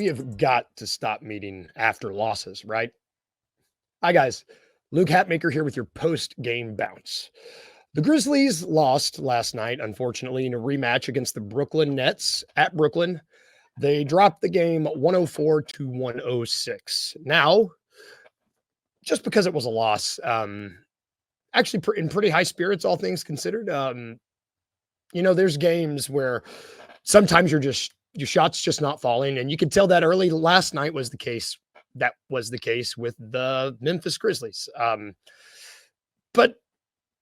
we have got to stop meeting after losses, right? Hi, guys. Luke Hatmaker here with your post-game bounce. The Grizzlies lost last night, unfortunately, in a rematch against the Brooklyn Nets at Brooklyn. They dropped the game 104 to 106. Now, just because it was a loss, actually in pretty high spirits, all things considered. There's games where sometimes your shot's just not falling, and you could tell that early. Last night was the case. That was the case with the Memphis Grizzlies. But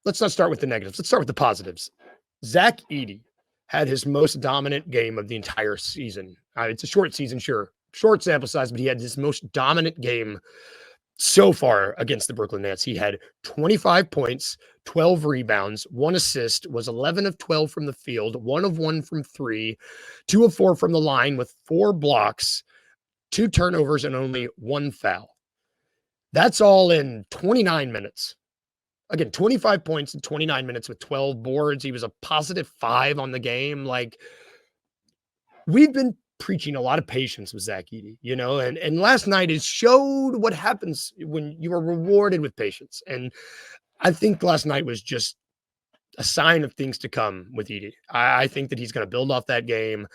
let's not start with the negatives. Let's start with the positives. Zach Edey had his most dominant game of the entire season. It's a short season, sure. Short sample size, but he had his most dominant game so far against the Brooklyn Nets. He had 25 points, 12 rebounds, 1 assist, was 11 of 12 from the field, 1 of 1 from 3, 2 of 4 from the line with 4 blocks, 2 turnovers, and only 1 foul. That's all in 29 minutes. Again, 25 points in 29 minutes with 12 boards. He was a positive 5 on the game. Like, we've been preaching a lot of patience with Zach Edey, and last night it showed what happens when you are rewarded with patience. And I think last night was just a sign of things to come with Edey. I think that he's going to build off that game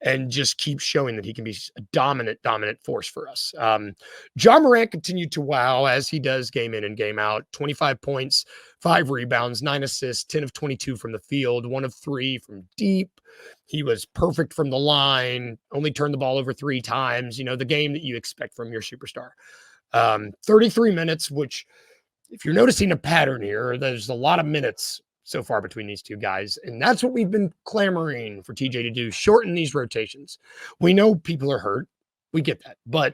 and just keep showing that he can be a dominant force for us. Ja Morant continued to wow, as he does game in and game out. 25 points, 5 rebounds, 9 assists, 10 of 22 from the field, 1 of 3 from deep. He was perfect from the line, only turned the ball over 3 times. The game that you expect from your superstar. 33 minutes, which, if you're noticing a pattern here, there's a lot of minutes so far between these two guys. And that's what we've been clamoring for TJ to do, shorten these rotations. We know people are hurt. We get that. But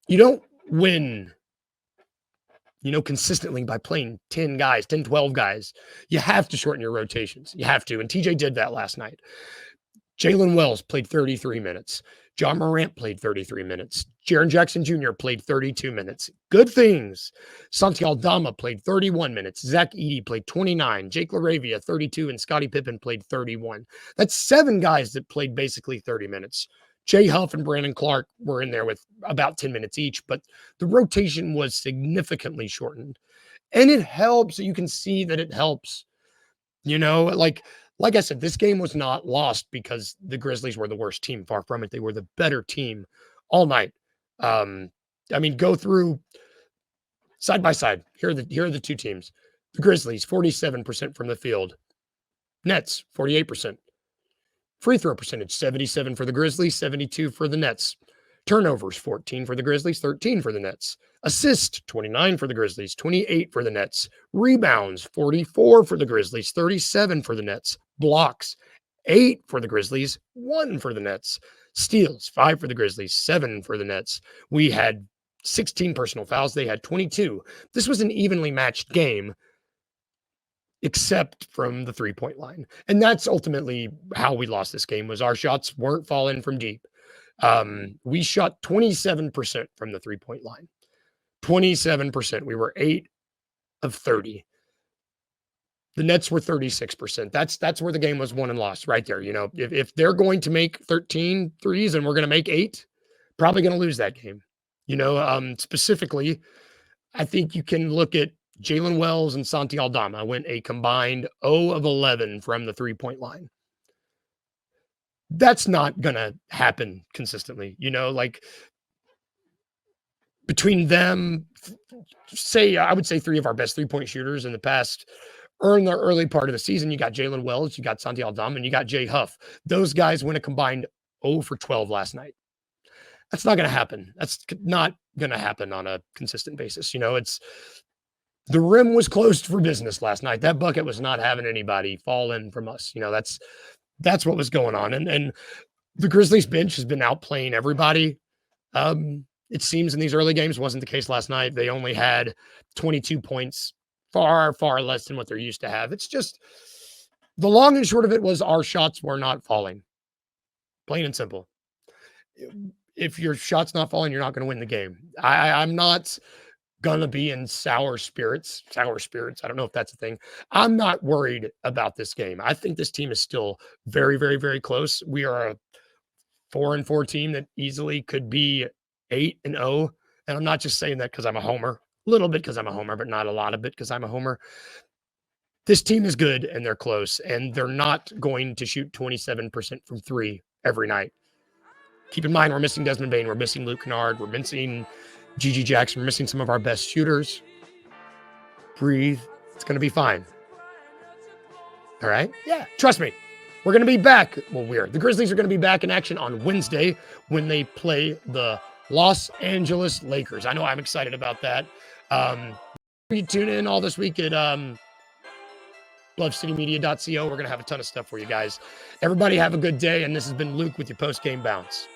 you don't win, consistently by playing 10 guys, 10, 12 guys. You have to shorten your rotations. You have to. And TJ did that last night. Jalen Wells played 33 minutes. Ja Morant played 33 minutes. Jaren Jackson Jr. played 32 minutes. Good things. Santi Aldama played 31 minutes. Zach Edey played 29. Jake LaRavia, 32. And Scottie Pippen played 31. That's 7 guys that played basically 30 minutes. Jay Huff and Brandon Clark were in there with about 10 minutes each, but the rotation was significantly shortened. And it helps. You can see that it helps. Like I said, this game was not lost because the Grizzlies were the worst team. Far from it. They were the better team all night. Go through side by side. Here are the two teams. The Grizzlies, 47% from the field. Nets, 48%. Free throw percentage, 77 for the Grizzlies, 72 for the Nets. Turnovers, 14 for the Grizzlies, 13 for the Nets. Assist, 29 for the Grizzlies, 28 for the Nets. Rebounds, 44 for the Grizzlies, 37 for the Nets. Blocks, 8 for the Grizzlies, 1 for the Nets. Steals, 5 for the Grizzlies, 7 for the Nets. We had 16 personal fouls. They had 22. This was an evenly matched game, except from the three-point line. And that's ultimately how we lost this game, was our shots weren't falling from deep. We shot 27% from the three-point line. 27%. We were 8 of 30. The Nets were 36%. That's where the game was won and lost right there. If they're going to make 13 threes and we're going to make 8, probably going to lose that game. Specifically, I think you can look at Jalen Wells and Santi Aldama went a combined 0 of 11 from the three-point line. That's not going to happen consistently. Between them, I would say 3 of our best three-point shooters in the past or in the early part of the season. You got Jalen Wells, you got Santi Aldama, and you got Jay Huff. Those guys went a combined 0 for 12 last night. That's not going to happen. That's not going to happen on a consistent basis. The rim was closed for business last night. That bucket was not having anybody fall in from us. That's what was going on. And the Grizzlies bench has been outplaying everybody. It seems in these early games wasn't the case last night. They only had 22 points, far, far less than what they're used to have. It's just the long and short of it was our shots were not falling. Plain and simple. If your shot's not falling, you're not going to win the game. I'm not gonna be in sour spirits. I don't know if that's a thing. I'm not worried about this game. I think this team is still very, very, very close. We are a 4-4 team that easily could be 8-0. And I'm not just saying that because I'm a homer, a little bit because I'm a homer, but not a lot of it because I'm a homer. This team is good and they're close, and they're not going to shoot 27% from three every night. Keep in mind, we're missing Desmond Bane, we're missing Luke Kennard, we're missing Gigi Jackson, we're missing some of our best shooters. Breathe. It's going to be fine. All right? Yeah, trust me. We're going to be back. Well, the Grizzlies are going to be back in action on Wednesday when they play the Los Angeles Lakers. I know I'm excited about that. You tune in all this week at lovecitymedia.co. We're going to have a ton of stuff for you guys. Everybody have a good day, and this has been Luke with your post-game bounce.